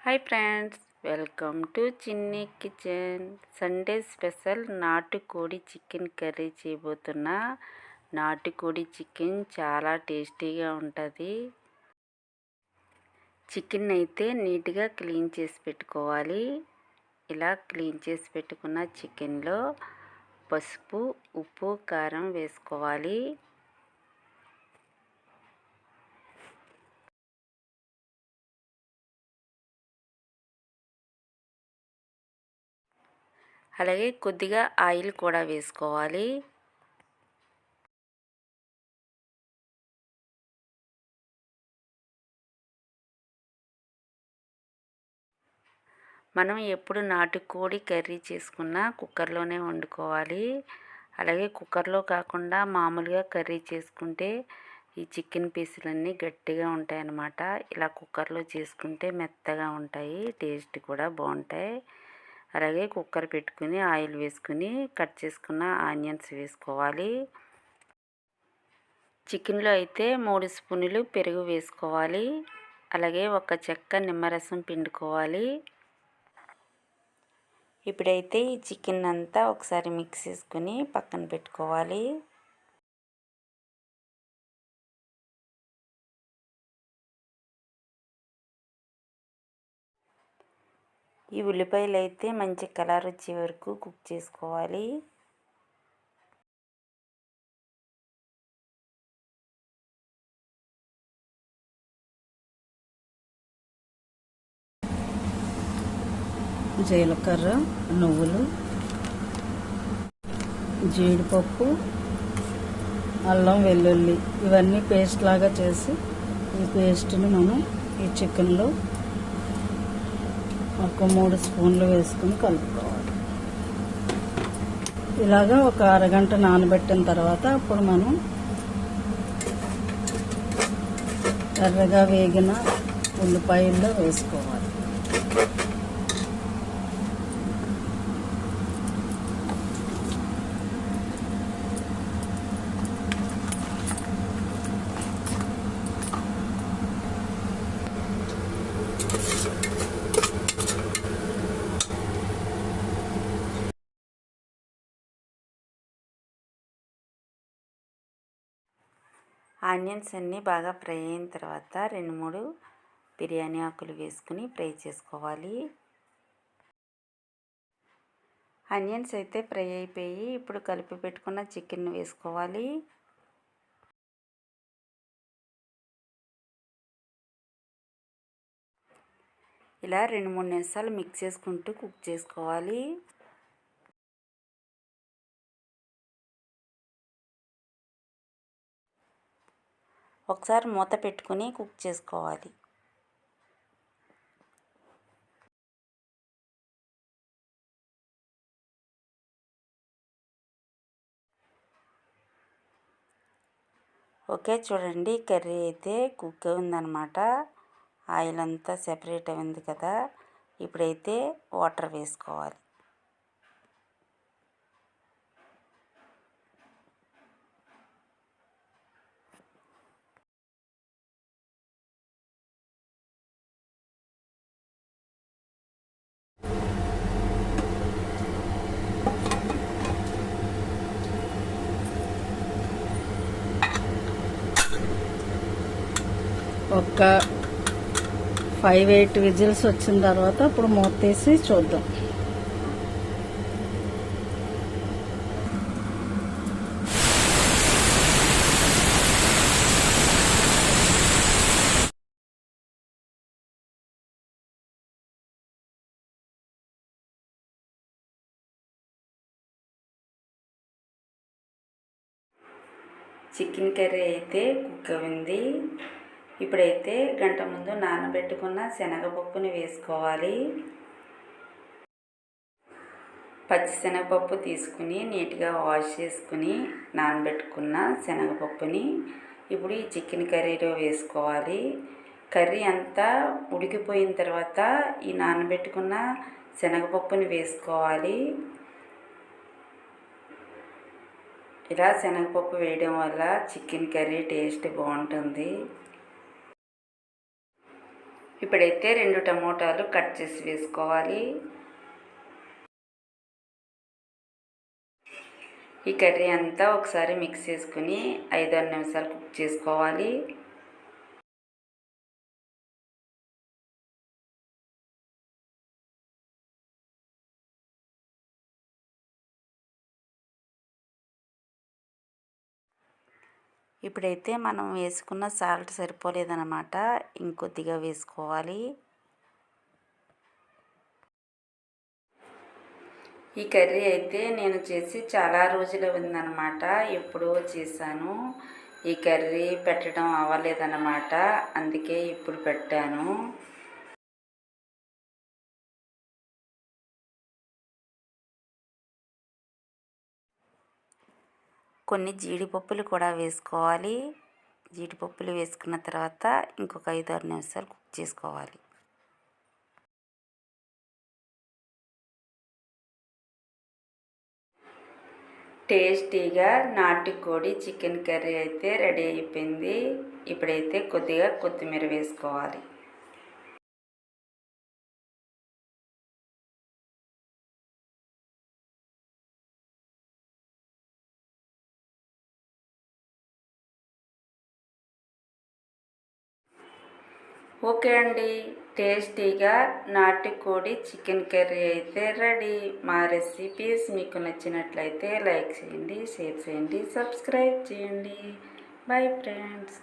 Hi friends, welcome to చిన్ని kitchen. Sunday special నాటుకోడి chicken curry చేయబోతున్నా. నాటుకోడి చికెన్ చాలా టేస్టీగా ఉంటుంది. చికెన్ అయితే నీట్గా క్లీన్ చేసి పెట్టుకోవాలి. ఇలా క్లీన్ చేసి పెట్టుకున్న చికెన్లో పసుపు, ఉప్పు, కారం వేసుకోవాలి. అలాగే కొద్దిగా ఆయిల్ కూడా వేసుకోవాలి. మనం ఎప్పుడు నాటుకోడి కర్రీ చేసుకున్నా కుక్కర్లోనే వండుకోవాలి. అలాగే కుక్కర్లో కాకుండా మామూలుగా కర్రీ చేసుకుంటే ఈ చికెన్ పీసులన్నీ గట్టిగా ఉంటాయి అన్నమాట. ఇలా కుక్కర్లో చేసుకుంటే మెత్తగా ఉంటాయి, టేస్ట్ కూడా బాగుంటాయి. అలాగే కుక్కర్ పెట్టుకుని ఆయిల్ వేసుకుని కట్ చేసుకున్న ఆనియన్స్ వేసుకోవాలి. చికెన్లో అయితే 3 స్పూన్లు పెరుగు వేసుకోవాలి. అలాగే ఒక చెక్క నిమ్మరసం పిండుకోవాలి. ఇప్పుడైతే ఈ చికెన్ అంతా ఒకసారి మిక్స్ చేసుకుని పక్కన పెట్టుకోవాలి. ఈ ఉల్లిపాయలు అయితే మంచి కలర్ వచ్చే వరకు కుక్ చేసుకోవాలి. జీలకర్ర, నువ్వులు, జీడిపప్పు, అల్లం వెల్లుల్లి ఇవన్నీ పేస్ట్ లాగా చేసి ఈ పేస్ట్ని మనం ఈ చికెన్లో ఒక 3 స్పూన్లు వేసుకుని కలుపుకోవాలి. ఇలాగా ఒక అరగంట నానబెట్టిన తర్వాత అప్పుడు మనం ఎర్రగా వేగిన ఉల్లిపాయల్లో వేసుకోవాలి. ఆనియన్స్ అన్నీ బాగా ఫ్రై అయిన తర్వాత 2-3 బిర్యానీ ఆకులు వేసుకుని ఫ్రై చేసుకోవాలి. ఆనియన్స్ అయితే ఫ్రై అయిపోయి ఇప్పుడు కలిపి పెట్టుకున్న చికెన్ వేసుకోవాలి. ఇలా 2-3 నిమిషాలు మిక్స్ చేసుకుంటూ కుక్ చేసుకోవాలి. ఒకసారి మూత పెట్టుకుని కుక్ చేసుకోవాలి. ఓకే, చూడండి కర్రీ అయితే కుక్ ఉందన్నమాట. ఆయిల్ అంతా సెపరేట్ అయింది కదా. ఇప్పుడైతే వాటర్ వేసుకోవాలి. ఒక 5-8 విజిల్స్ వచ్చిన తర్వాత ఇప్పుడు మూత తీసి చూద్దాం. చికెన్ కర్రీ అయితే కుక్ అయింది. ఇప్పుడైతే గంట ముందు నానబెట్టుకున్న శనగపప్పుని వేసుకోవాలి. పచ్చి శనగపప్పు తీసుకుని నీట్గా వాష్ చేసుకుని నానబెట్టుకున్న శనగపప్పుని ఇప్పుడు ఈ చికెన్ కర్రీలో వేసుకోవాలి. కర్రీ అంతా ఉడికిపోయిన తర్వాత ఈ నానబెట్టుకున్న శనగపప్పుని వేసుకోవాలి. ఇలా శనగపప్పు వేయడం వల్ల చికెన్ కర్రీ టేస్ట్ బాగుంటుంది. ఇప్పుడైతే 2 టమోటాలు కట్ చేసి వేసుకోవాలి. ఈ కర్రీ అంతా ఒకసారి మిక్స్ చేసుకుని 5-6 నిమిషాలు కుక్ చేసుకోవాలి. ఇప్పుడైతే మనం వేసుకున్న సాల్ట్ సరిపోలేదన్నమాట, ఇంకొద్దిగా వేసుకోవాలి. ఈ కర్రీ అయితే నేను చేసి చాలా రోజులు ఉందన్నమాట, ఎప్పుడో చేశాను. ఈ కర్రీ పెట్టడం అవ్వలేదన్నమాట, అందుకే ఇప్పుడు పెట్టాను. కొన్ని జీడిపప్పులు కూడా వేసుకోవాలి. జీడిపప్పులు వేసుకున్న తర్వాత ఇంకొక 5-6 నిమిషాలు కుక్ చేసుకోవాలి. టేస్టీగా నాటుకోడి చికెన్ కర్రీ అయితే రెడీ అయిపోయింది. ఇప్పుడైతే కొద్దిగా కొత్తిమీర వేసుకోవాలి. ఓకే అండి, టేస్టీగా నాటుకోడి చికెన్ కర్రీ అయితే రెడీ. మా రెసిపీస్ మీకు నచ్చినట్లయితే లైక్ చేయండి, షేర్ చేయండి, సబ్స్క్రైబ్ చేయండి. Bye friends.